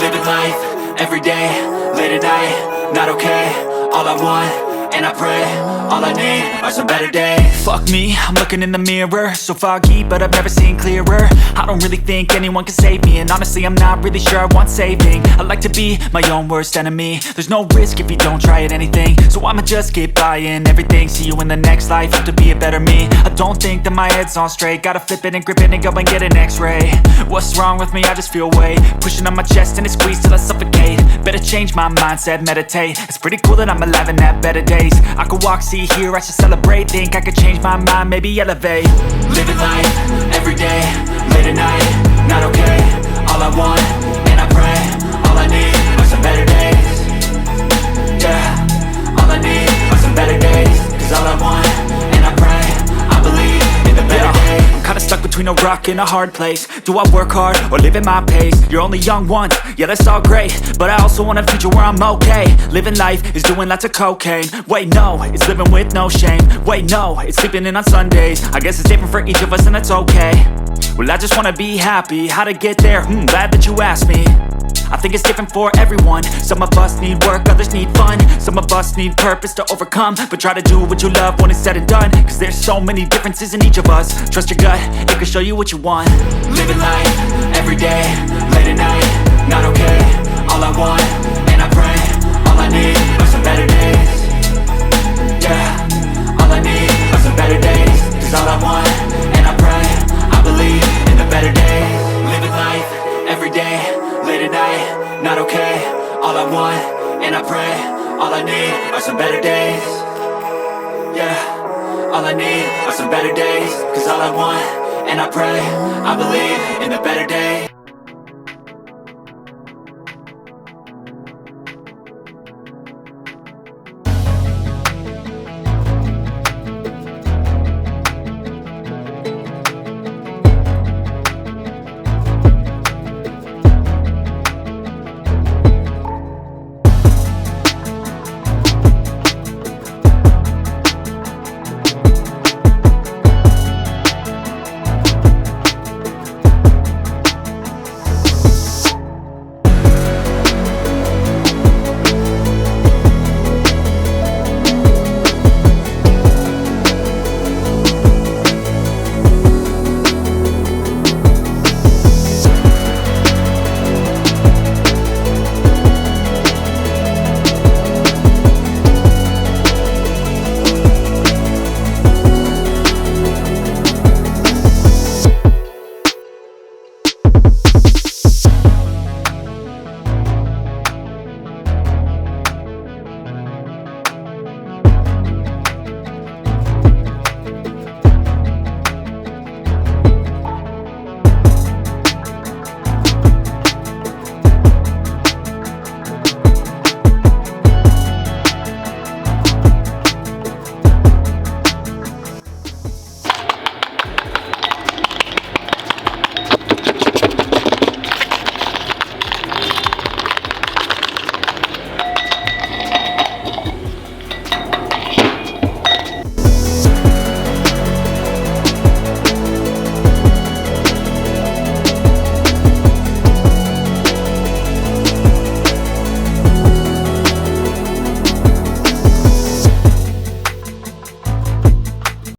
Living life, everyday, late at night, not okay. All I want, and I pray, all I need are some better days. Fuck me, I'm looking in the mirror, so foggy, but I've never seen clearer. I don't really think anyone can save me, and honestly I'm not really sure I want saving. I like to be my own worst enemy. There's no risk if you don't try at anything, so I'ma just keep buying everything. See you in the next life, have to be a better me. I don't think that my head's on straight, gotta flip it and grip it and go and get an x-ray. What's wrong with me? I just feel weight pushing on my chest and it squeezes till I suffocate. Better change my mindset, meditate. It's pretty cool that I'm alive and have better days. I could walk, see, hear, I should celebrate. Think I could change my mind, maybe elevate. Living life, everyday, late at night, not okay. All I want, and I pray, all I need are some better days. Yeah, all I need are some better days. Cause all I want, and I pray, I believe in the better days. I'm kinda stuck between a rock and a hard place. Do I work hard or live at my pace? You're only young once, yeah that's all great, but I also want a future where I'm okay. Living life is doing lots of cocaine. Wait no, it's living with no shame. Wait no, it's sleeping in on Sundays. I guess it's different for each of us and that's okay. Well I just wanna be happy, how to get there? Glad that you asked me. I think it's different for everyone. Some of us need work, others need fun. Some of us need purpose to overcome. But try to do what you love when it's said and done. Cause there's so many differences in each of us. Trust your gut, it can show you what you want. Living life, everyday, late at night, not okay. All I want, and I pray, all I need are some better days. Yeah, all I need are some better days. Cause all I want, and I pray, I believe in the better days. Living life, everyday, late at night, not okay. All I want, and I pray, all I need are some better days. Yeah, all I need are some better days. Cause all I want, and I pray, I believe in the better days.